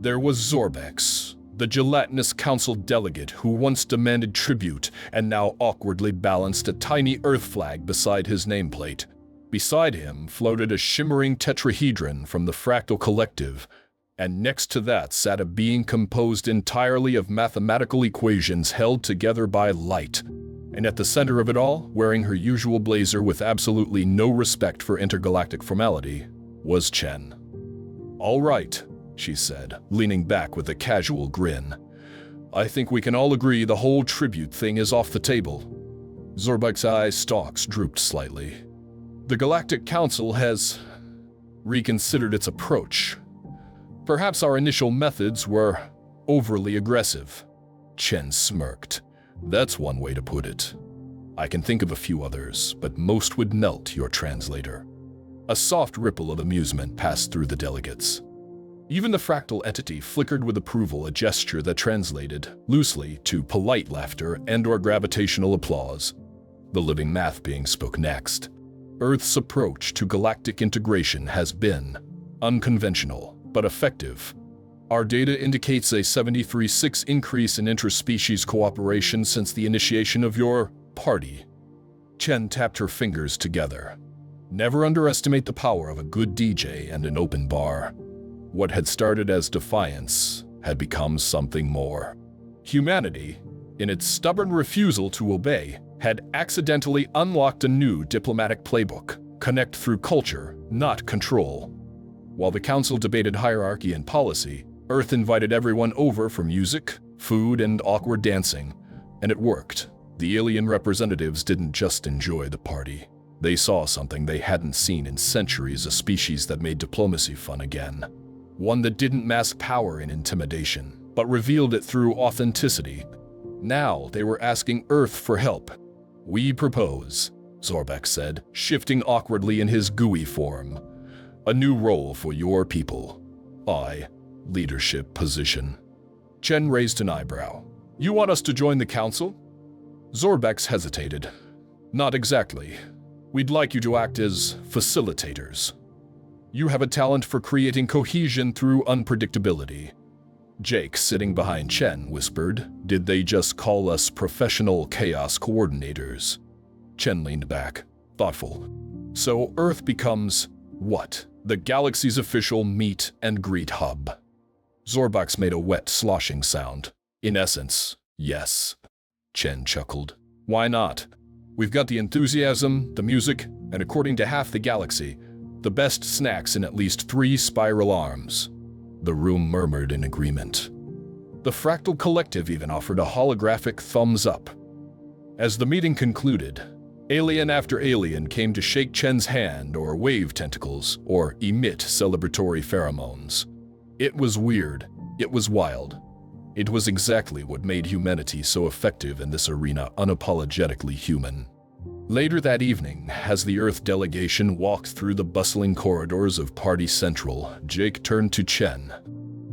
There was Zorbex, the Galactic Council delegate who once demanded tribute and now awkwardly balanced a tiny Earth flag beside his nameplate. Beside him floated a shimmering tetrahedron from the Fractal Collective, and next to that sat a being composed entirely of mathematical equations held together by light. And at the center of it all, wearing her usual blazer with absolutely no respect for intergalactic formality, was Chen. "All right," she said, leaning back with a casual grin. "I think we can all agree the whole tribute thing is off the table." Zorbek's eye stalks drooped slightly. "The Galactic Council has reconsidered its approach. Perhaps our initial methods were overly aggressive." Chen smirked. "That's one way to put it. I can think of a few others, but most would melt your translator." A soft ripple of amusement passed through the delegates. Even the fractal entity flickered with approval, a gesture that translated loosely to polite laughter and/or gravitational applause. The living math being spoke next. Earth's approach to galactic integration has been unconventional, but effective. Our data indicates a 73.6 increase in interspecies cooperation since the initiation of your party. Chen tapped her fingers together. Never underestimate the power of a good DJ and an open bar. What had started as defiance had become something more. Humanity, in its stubborn refusal to obey, had accidentally unlocked a new diplomatic playbook: connect through culture, not control. While the council debated hierarchy and policy, Earth invited everyone over for music, food, and awkward dancing, and it worked. The alien representatives didn't just enjoy the party. They saw something they hadn't seen in centuries, a species that made diplomacy fun again. One that didn't mask power and intimidation, but revealed it through authenticity. Now they were asking Earth for help. "We propose," Zorbek said, shifting awkwardly in his gooey form, "a new role for your people. Leadership position." Chen raised an eyebrow. "You want us to join the council?" Zorbex hesitated. "Not exactly. We'd like you to act as facilitators. You have a talent for creating cohesion through unpredictability." Jake, sitting behind Chen, whispered, "Did they just call us professional chaos coordinators?" Chen leaned back, thoughtful. "So Earth becomes what? The galaxy's official meet and greet hub." Zorbax made a wet, sloshing sound. "In essence, yes." Chen chuckled. "Why not? We've got the enthusiasm, the music, and according to half the galaxy, the best snacks in at least 3 spiral arms." The room murmured in agreement. The Fractal Collective even offered a holographic thumbs up. As the meeting concluded, alien after alien came to shake Chen's hand or wave tentacles or emit celebratory pheromones. It was weird. It was wild. It was exactly what made humanity so effective in this arena, unapologetically human. Later that evening, as the Earth delegation walked through the bustling corridors of Party Central, Jake turned to Chen.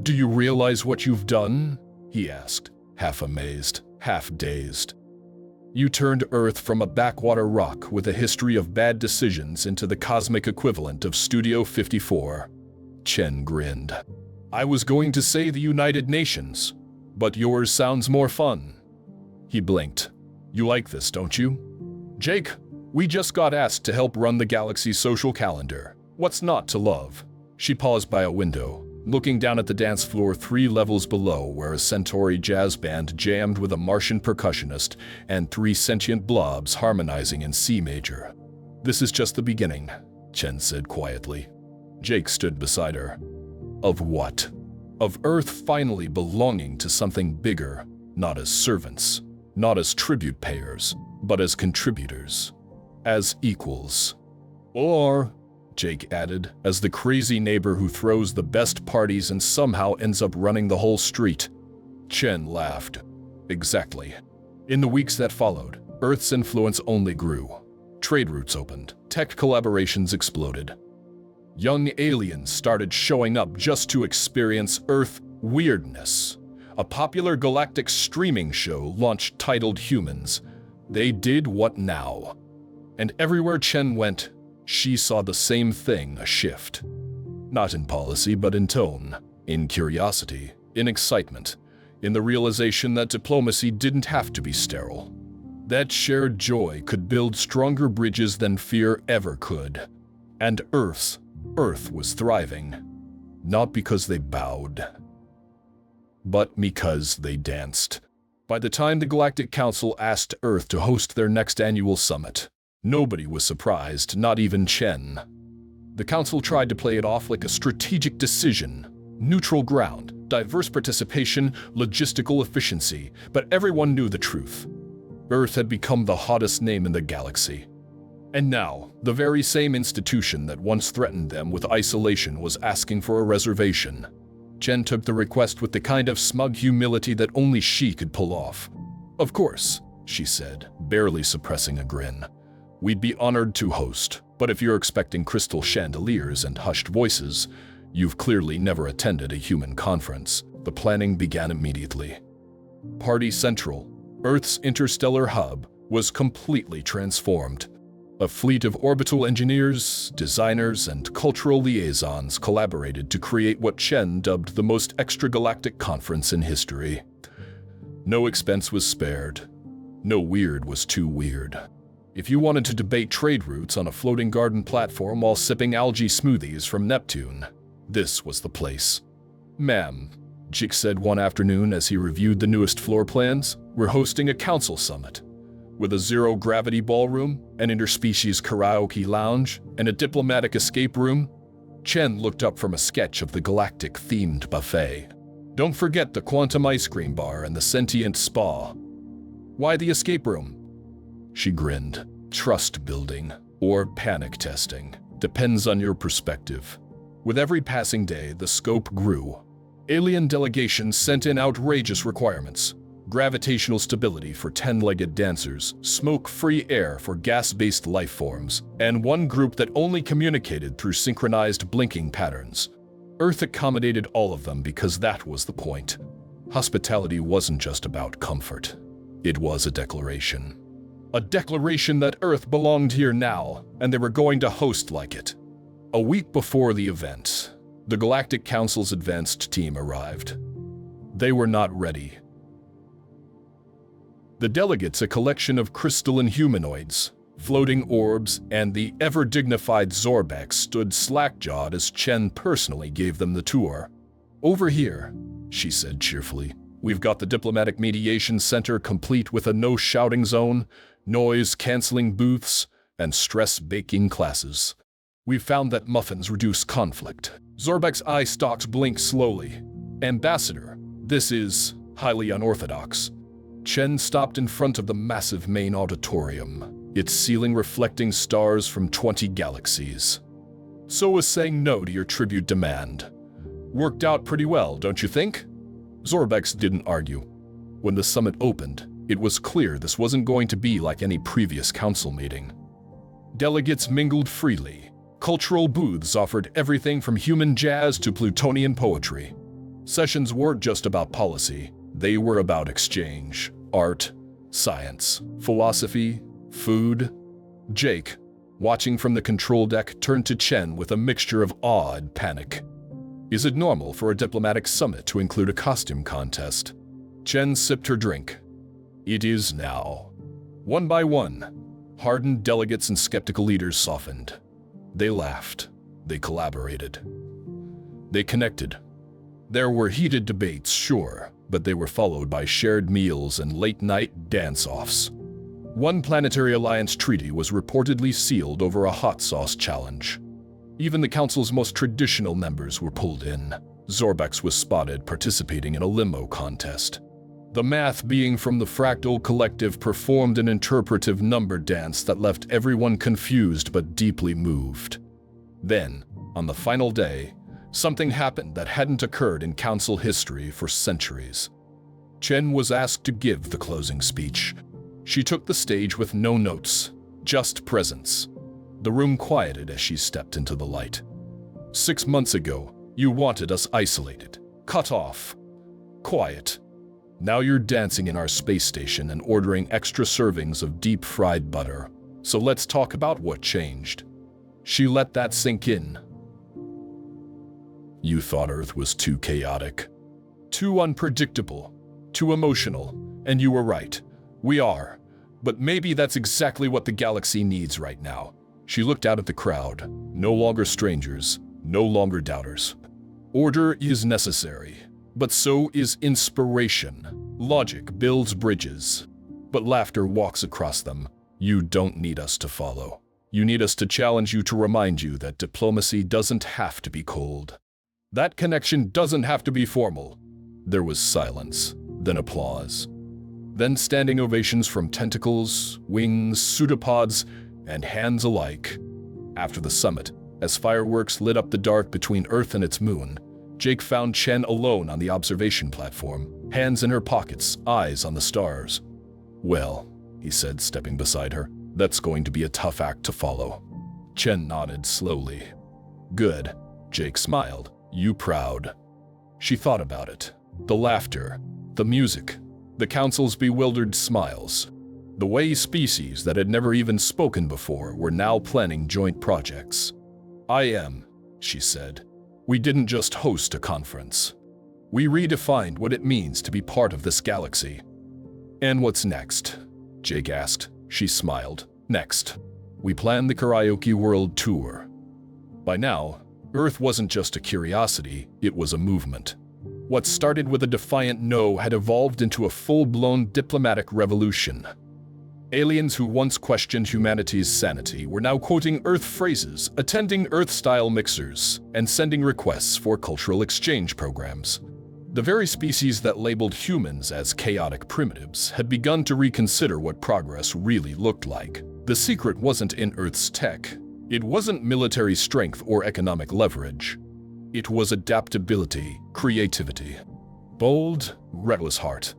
"Do you realize what you've done?" he asked, half amazed, half dazed. "You turned Earth from a backwater rock with a history of bad decisions into the cosmic equivalent of Studio 54. Chen grinned. "I was going to say the United Nations, but yours sounds more fun." He blinked. "You like this, don't you?" "Jake, we just got asked to help run the galaxy's social calendar. What's not to love?" She paused by a window, looking down at the dance floor 3 levels below where a Centauri jazz band jammed with a Martian percussionist and 3 sentient blobs harmonizing in C major. "This is just the beginning," Chen said quietly. Jake stood beside her. "Of what?" "Of Earth finally belonging to something bigger, not as servants, not as tribute payers, but as contributors, as equals." "Or," Jake added, "as the crazy neighbor who throws the best parties and somehow ends up running the whole street." Chen laughed. Exactly. In the weeks that followed, Earth's influence only grew. Trade routes opened, tech collaborations exploded. Young aliens started showing up just to experience Earth weirdness. A popular galactic streaming show launched titled Humans. They did what now? And everywhere Chen went, she saw the same thing, a shift. Not in policy, but in tone, in curiosity, in excitement, in the realization that diplomacy didn't have to be sterile. That shared joy could build stronger bridges than fear ever could. And Earth was thriving. Not because they bowed, but because they danced. By the time the Galactic Council asked Earth to host their next annual summit, nobody was surprised, not even Chen. The Council tried to play it off like a strategic decision, neutral ground, diverse participation, logistical efficiency, but everyone knew the truth. Earth had become the hottest name in the galaxy. And now, the very same institution that once threatened them with isolation was asking for a reservation. Chen took the request with the kind of smug humility that only she could pull off. "Of course," she said, barely suppressing a grin. "We'd be honored to host, but if you're expecting crystal chandeliers and hushed voices, you've clearly never attended a human conference." The planning began immediately. Party Central, Earth's interstellar hub, was completely transformed. A fleet of orbital engineers, designers, and cultural liaisons collaborated to create what Chen dubbed the most extragalactic conference in history. No expense was spared. No weird was too weird. If you wanted to debate trade routes on a floating garden platform while sipping algae smoothies from Neptune, this was the place. "Ma'am," Jik said one afternoon as he reviewed the newest floor plans, "we're hosting a council summit. With a zero-gravity ballroom, an interspecies karaoke lounge, and a diplomatic escape room." Chen looked up from a sketch of the galactic-themed buffet. "Don't forget the quantum ice cream bar and the sentient spa." "Why the escape room?" She grinned. "Trust building, or panic testing, depends on your perspective." With every passing day, the scope grew. Alien delegations sent in outrageous requirements. Gravitational stability for 10-legged dancers, smoke-free air for gas-based life forms, and one group that only communicated through synchronized blinking patterns. Earth accommodated all of them because that was the point. Hospitality wasn't just about comfort. It was a declaration. A declaration that Earth belonged here now, and they were going to host like it. A week before the event, the Galactic Council's advanced team arrived. They were not ready. The delegates, a collection of crystalline humanoids, floating orbs, and the ever-dignified Zorbex, stood slack-jawed as Chen personally gave them the tour. "Over here," she said cheerfully, "we've got the Diplomatic Mediation Center complete with a no-shouting zone, noise-canceling booths, and stress-baking classes. We've found that muffins reduce conflict." Zorbex's eye stalks blinked slowly. "Ambassador, this is highly unorthodox." Chen stopped in front of the massive main auditorium, its ceiling reflecting stars from 20 galaxies. "So was saying no to your tribute demand. Worked out pretty well, don't you think?" Zorbex didn't argue. When the summit opened, it was clear this wasn't going to be like any previous council meeting. Delegates mingled freely. Cultural booths offered everything from human jazz to Plutonian poetry. Sessions weren't just about policy, they were about exchange. Art, science, philosophy, food. Jake, watching from the control deck, turned to Chen with a mixture of awe and panic. "Is it normal for a diplomatic summit to include a costume contest?" Chen sipped her drink. "It is now." One by one, hardened delegates and skeptical leaders softened. They laughed. They collaborated. They connected. There were heated debates, sure, but they were followed by shared meals and late-night dance-offs. One Planetary Alliance treaty was reportedly sealed over a hot sauce challenge. Even the Council's most traditional members were pulled in. Zorbex was spotted participating in a limo contest. The math being from the Fractal Collective performed an interpretive number dance that left everyone confused but deeply moved. Then, on the final day, something happened that hadn't occurred in Council history for centuries. Chen was asked to give the closing speech. She took the stage with no notes, just presence. The room quieted as she stepped into the light. 6 months ago, you wanted us isolated, cut off, quiet. Now you're dancing in our space station and ordering extra servings of deep-fried butter. So let's talk about what changed. She let that sink in. You thought Earth was too chaotic, too unpredictable, too emotional, and you were right. We are. But maybe that's exactly what the galaxy needs right now. She looked out at the crowd. No longer strangers, no longer doubters. Order is necessary, but so is inspiration. Logic builds bridges, but laughter walks across them. You don't need us to follow. You need us to challenge you, to remind you that diplomacy doesn't have to be cold. That connection doesn't have to be formal. There was silence, then applause. Then standing ovations from tentacles, wings, pseudopods, and hands alike. After the summit, as fireworks lit up the dark between Earth and its moon, Jake found Chen alone on the observation platform, hands in her pockets, eyes on the stars. "Well," he said, stepping beside her, "that's going to be a tough act to follow." Chen nodded slowly. "Good." Jake smiled. "You proud?" She thought about it. The laughter, the music, the council's bewildered smiles. The way species that had never even spoken before were now planning joint projects. "I am," she said. "We didn't just host a conference. We redefined what it means to be part of this galaxy." "And what's next?" Jake asked. She smiled. "Next, we planned the karaoke world tour." By now, Earth wasn't just a curiosity, it was a movement. What started with a defiant no had evolved into a full-blown diplomatic revolution. Aliens who once questioned humanity's sanity were now quoting Earth phrases, attending Earth-style mixers, and sending requests for cultural exchange programs. The very species that labeled humans as chaotic primitives had begun to reconsider what progress really looked like. The secret wasn't in Earth's tech. It wasn't military strength or economic leverage. It was adaptability, creativity, bold, reckless heart.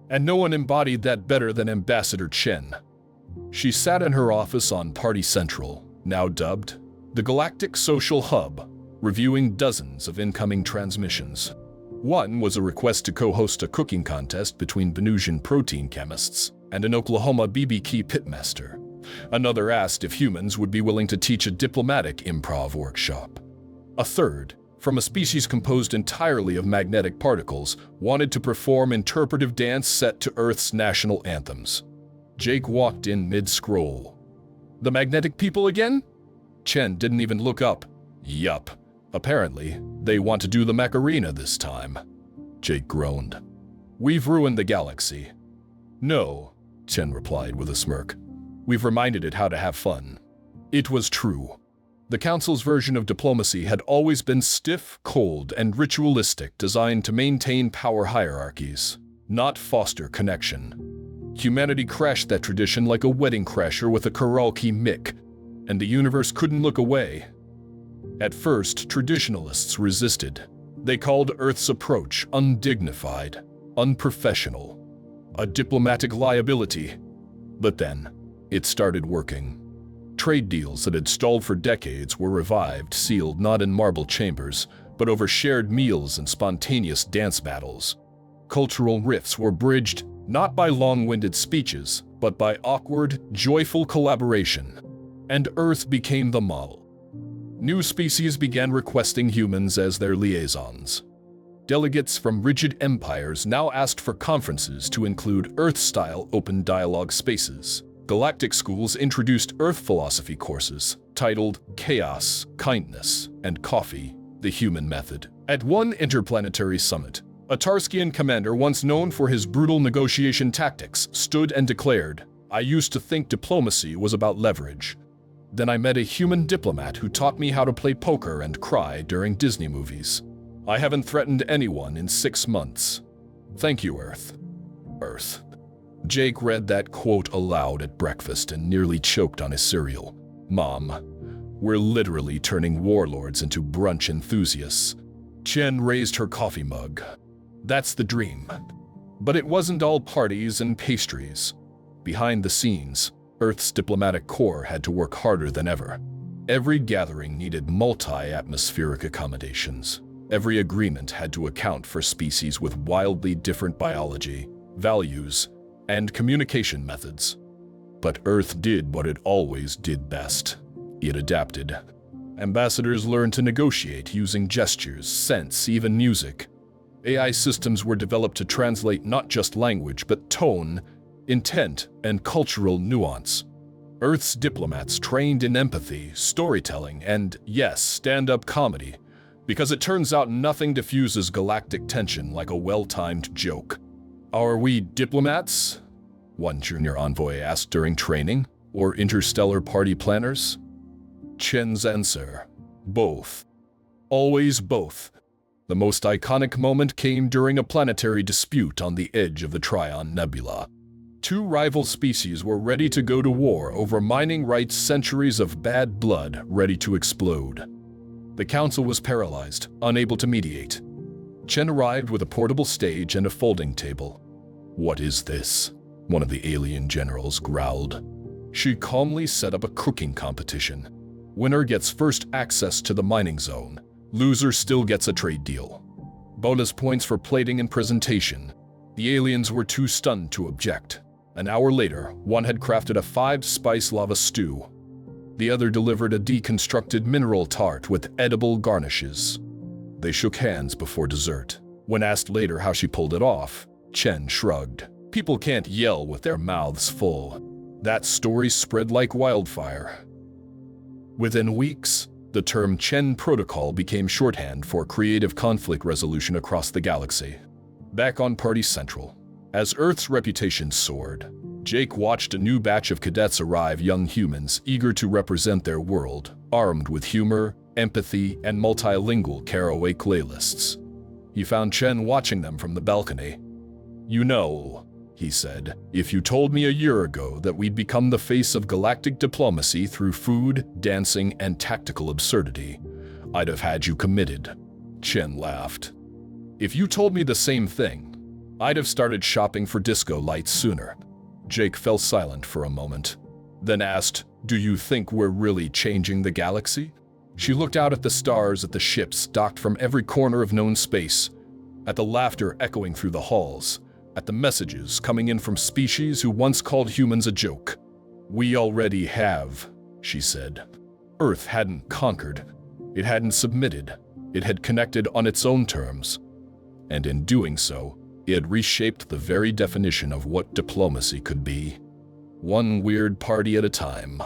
And no one embodied that better than Ambassador Chen. She sat in her office on Party Central, now dubbed the Galactic Social Hub, reviewing dozens of incoming transmissions. One was a request to co-host a cooking contest between Venusian protein chemists and an Oklahoma BBQ pitmaster. Another asked if humans would be willing to teach a diplomatic improv workshop. A third, from a species composed entirely of magnetic particles, wanted to perform interpretive dance set to Earth's national anthems. Jake walked in mid-scroll. "The magnetic people again?" Chen didn't even look up. "Yup. Apparently, they want to do the Macarena this time." Jake groaned. "We've ruined the galaxy." "No," Chen replied with a smirk. "We've reminded it how to have fun." It was true. The Council's version of diplomacy had always been stiff, cold, and ritualistic, designed to maintain power hierarchies, not foster connection. Humanity crashed that tradition like a wedding crasher with a karaoke mic, and the universe couldn't look away. At first, traditionalists resisted. They called Earth's approach undignified, unprofessional, a diplomatic liability. But then, it started working. Trade deals that had stalled for decades were revived, sealed not in marble chambers, but over shared meals and spontaneous dance battles. Cultural rifts were bridged not by long-winded speeches, but by awkward, joyful collaboration. And Earth became the model. New species began requesting humans as their liaisons. Delegates from rigid empires now asked for conferences to include Earth-style open dialogue spaces. Galactic schools introduced Earth philosophy courses titled Chaos, Kindness, and Coffee, the Human Method. At one interplanetary summit, a Tarskian commander once known for his brutal negotiation tactics stood and declared, "I used to think diplomacy was about leverage. Then I met a human diplomat who taught me how to play poker and cry during Disney movies. I haven't threatened anyone in 6 months. Thank you, Earth." Earth. Jake read that quote aloud at breakfast and nearly choked on his cereal. "Mom, we're literally turning warlords into brunch enthusiasts." Chen raised her coffee mug. "That's the dream. But it wasn't all parties and pastries. Behind the scenes, Earth's diplomatic corps had to work harder than ever. Every gathering needed multi-atmospheric accommodations. Every agreement had to account for species with wildly different biology, values, and communication methods. But Earth did what it always did best. It adapted. Ambassadors learned to negotiate using gestures, scents, even music. AI systems were developed to translate not just language, but tone, intent, and cultural nuance. Earth's diplomats trained in empathy, storytelling, and, yes, stand-up comedy, because it turns out nothing diffuses galactic tension like a well-timed joke. "Are we diplomats?" one junior envoy asked during training, or interstellar party planners. Chen's answer: both. Always both. The most iconic moment came during a planetary dispute on the edge of the Trion Nebula. Two rival species were ready to go to war over mining rights, centuries of bad blood ready to explode. The council was paralyzed, unable to mediate. Chen arrived with a portable stage and a folding table. "What is this?" one of the alien generals growled. She calmly set up a cooking competition. Winner gets first access to the mining zone. Loser still gets a trade deal. Bonus points for plating and presentation. The aliens were too stunned to object. An hour later, one had crafted a 5-spice lava stew. The other delivered a deconstructed mineral tart with edible garnishes. They shook hands before dessert. When asked later how she pulled it off, Chen shrugged. People can't yell with their mouths full. That story spread like wildfire. Within weeks, the term Chen Protocol became shorthand for creative conflict resolution across the galaxy. Back on Party Central, as Earth's reputation soared, Jake watched a new batch of cadets arrive, young humans eager to represent their world, armed with humor, empathy, and multilingual caraway playlists. He found Chen watching them from the balcony. "You know," he said, "if you told me a year ago that we'd become the face of galactic diplomacy through food, dancing, and tactical absurdity, I'd have had you committed." Chen laughed. "If you told me the same thing, I'd have started shopping for disco lights sooner." Jake fell silent for a moment, then asked, "Do you think we're really changing the galaxy?" She looked out at the stars, at the ships docked from every corner of known space, at the laughter echoing through the halls, at the messages coming in from species who once called humans a joke. "We already have," she said. Earth hadn't conquered. It hadn't submitted. It had connected on its own terms. And in doing so, it had reshaped the very definition of what diplomacy could be. One weird party at a time.